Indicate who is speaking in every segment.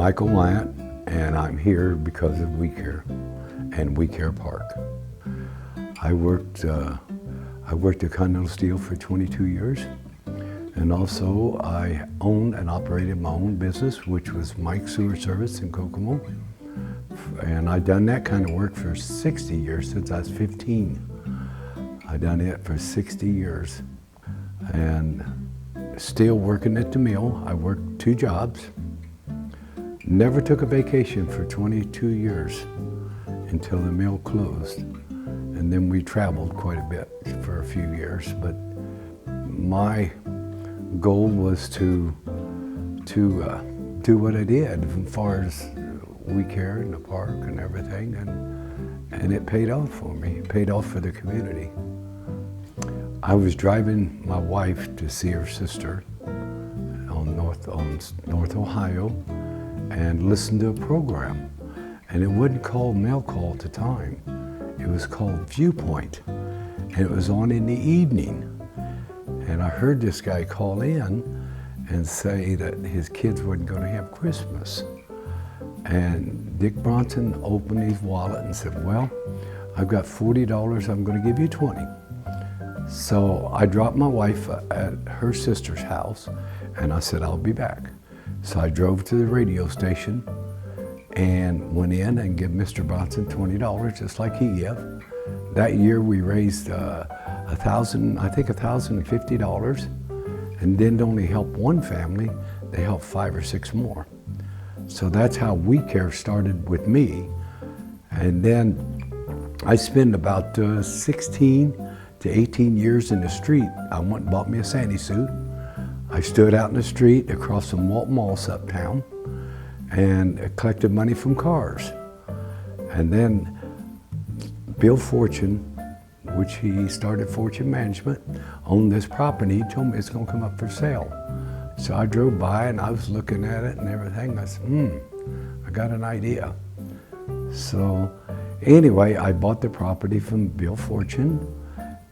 Speaker 1: Michael Wyant, and I'm here because of We Care and We Care Park. I worked at Continental Steel for 22 years, and also I owned and operated my own business, which was Mike's Sewer Service in Kokomo. And I've done that kind of work for 60 years, since I was 15. I've done it for 60 years. And still working at the mill. I worked 2 jobs. Never took a vacation for 22 years until the mill closed. And then we traveled quite a bit for a few years. But my goal was to do what I did as far as We Care in the park and everything, and it paid off for me. It paid off for the community. I was driving my wife to see her sister on North Ohio and listened to a program. And it wasn't called Mail Call at the time. It was called Viewpoint. And it was on in the evening. And I heard this guy call in and say that his kids weren't going to have Christmas. And Dick Bronson opened his wallet and said, well, I've got $40, I'm going to give you 20. So I dropped my wife at her sister's house, and I said, I'll be back. So I drove to the radio station and went in and gave Mr. Bronson $20, just like he gave. That year we raised $1,050, and didn't only help one family, they helped 5 or 6 more. So that's how We Care started with me. And then I spent about 16 to 18 years in the street. I went and bought me a sandy suit. I stood out in the street across from Walton Malls uptown and collected money from cars. And then Bill Fortune, which he started Fortune Management, owned this property. He told me it's going to come up for sale. So I drove by and I was looking at it and everything. I said, I got an idea. So anyway, I bought the property from Bill Fortune.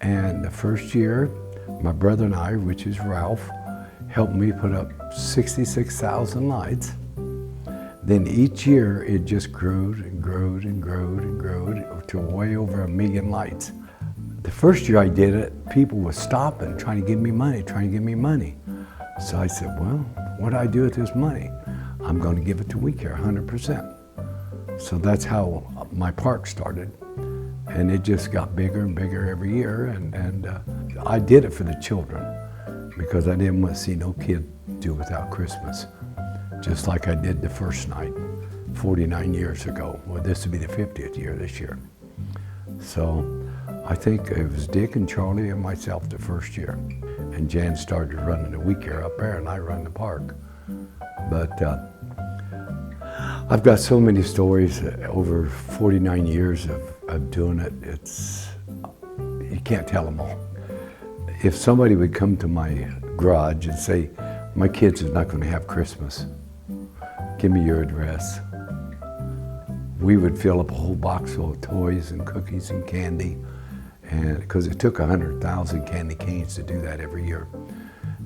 Speaker 1: And the first year, my brother and I, which is Ralph, helped me put up 66,000 lights. Then each year, it just growed and growed and growed and growed to way over 1 million lights. The first year I did it, people were stopping, trying to give me money. So I said, well, what do I do with this money? I'm going to give it to We Care 100%. So that's how my park started. And it just got bigger and bigger every year. And I did it for the children because I didn't want to see no kid do without Christmas. Just like I did the first night 49 years ago. Well, this would be the 50th year this year. So I think it was Dick and Charlie and myself the first year. And Jan started running the We Care up there, and I run the park. But I've got so many stories over 49 years of doing it. You can't tell them all. If somebody would come to my garage and say, my kids are not going to have Christmas, give me your address. We would fill up a whole box full of toys and cookies and candy. And because it took 100,000 candy canes to do that every year,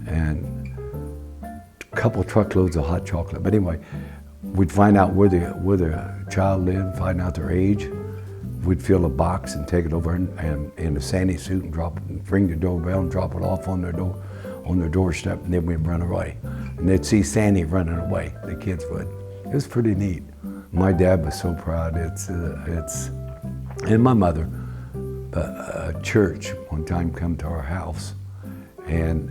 Speaker 1: and a couple truckloads of hot chocolate. But anyway, we'd find out where the child lived, find out their age. We'd fill a box and take it over and in a sandy suit and drop it, and ring the doorbell and drop it off on their doorstep, and then we'd run away. And they'd see Sandy running away. The kids would. It was pretty neat. My dad was so proud. And my mother. A church one time come to our house and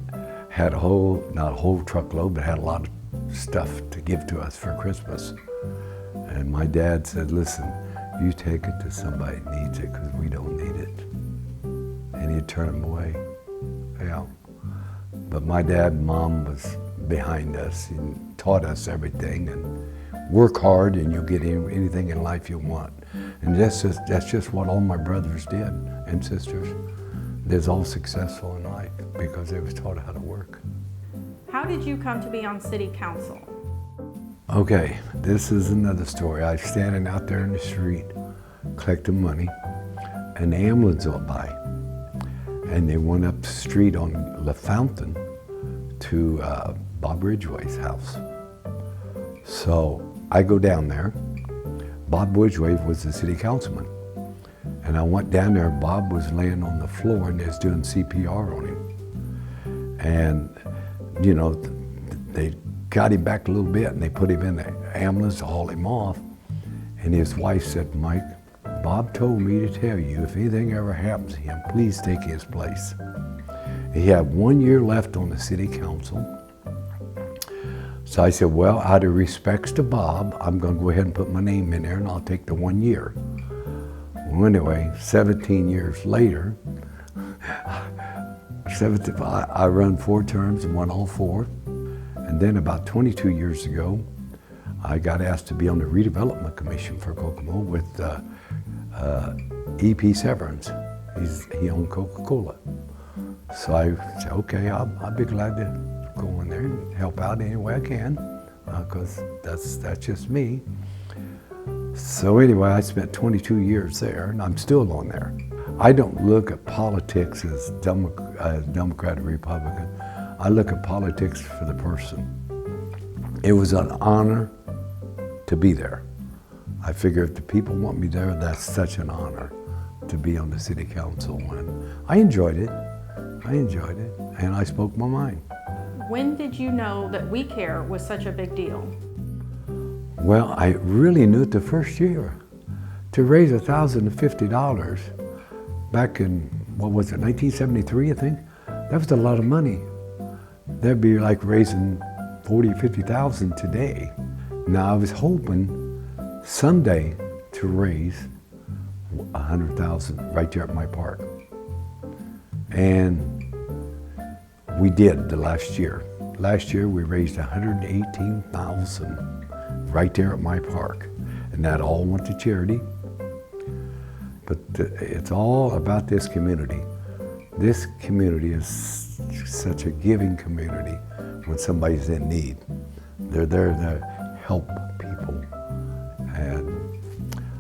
Speaker 1: had not a whole truckload, but had a lot of stuff to give to us for Christmas. And my dad said, listen, you take it to somebody that needs it because we don't need it. And he'd turn them away. Yeah. But my dad and mom was behind us and taught us everything, and work hard and you'll get anything in life you want. And that's just what all my brothers did and sisters. They're all successful in life because they was taught how to work.
Speaker 2: How did you come to be on city council?
Speaker 1: Okay, this is another story. I was standing out there in the street collecting money, and the ambulance went by. And they went up the street on La Fountain to Bob Ridgway's house. So I go down there. Bob Woodwave was the city councilman. And I went down there, Bob was laying on the floor and they was doing CPR on him. And, you know, they got him back a little bit and they put him in the ambulance to haul him off. And his wife said, Mike, Bob told me to tell you if anything ever happens to him, please take his place. He had 1 year left on the city council. So I said, well, out of respects to Bob, I'm going to go ahead and put my name in there and I'll take the 1 year. Well, anyway, 17 years later, I run 4 terms and won all 4. And then about 22 years ago, I got asked to be on the redevelopment commission for Kokomo with E.P. Severance. He owned Coca-Cola. So I said, okay, I'll be glad to go in there and help out any way I can, because that's just me. So anyway, I spent 22 years there, and I'm still on there. I don't look at politics as Democrat or Republican. I look at politics for the person. It was an honor to be there. I figure if the people want me there, that's such an honor to be on the city council. And I enjoyed it. And I spoke my mind.
Speaker 2: When did you know that We Care was such a big deal?
Speaker 1: Well, I really knew it the first year. To raise $1,050 back in, what was it, 1973, I think? That was a lot of money. That'd be like raising 40, 50,000 today. Now I was hoping someday to raise 100,000 right there at my park. And we did the last year. Last year we raised 118,000 right there at my park. And that all went to charity. But it's all about this community. This community is such a giving community when somebody's in need. They're there to help people. And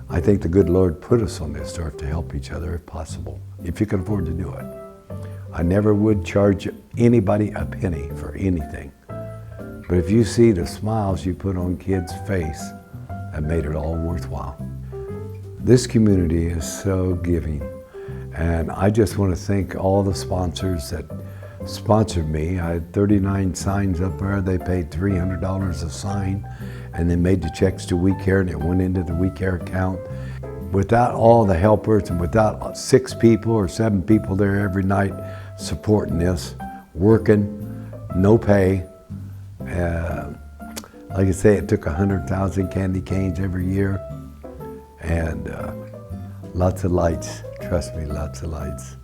Speaker 1: I think the good Lord put us on this earth to help each other if possible, if you can afford to do it. I never would charge anybody a penny for anything. But if you see the smiles you put on kids' face, that made it all worthwhile. This community is so giving. And I just want to thank all the sponsors that sponsored me. I had 39 signs up there. They paid $300 a sign, and they made the checks to We Care, and it went into the We Care account. Without all the helpers and without 6 people or 7 people there every night supporting this, working, no pay. Like I say, it took 100,000 candy canes every year, and lots of lights. Trust me, lots of lights.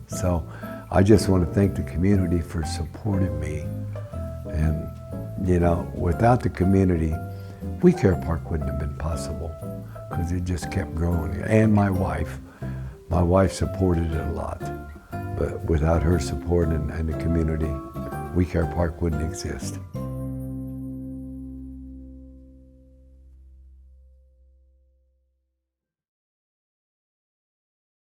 Speaker 1: So I just want to thank the community for supporting me. And, you know, without the community, We Care Park wouldn't have been possible, because it just kept growing. And my wife supported it a lot. But without her support and the community, We Care Park wouldn't exist.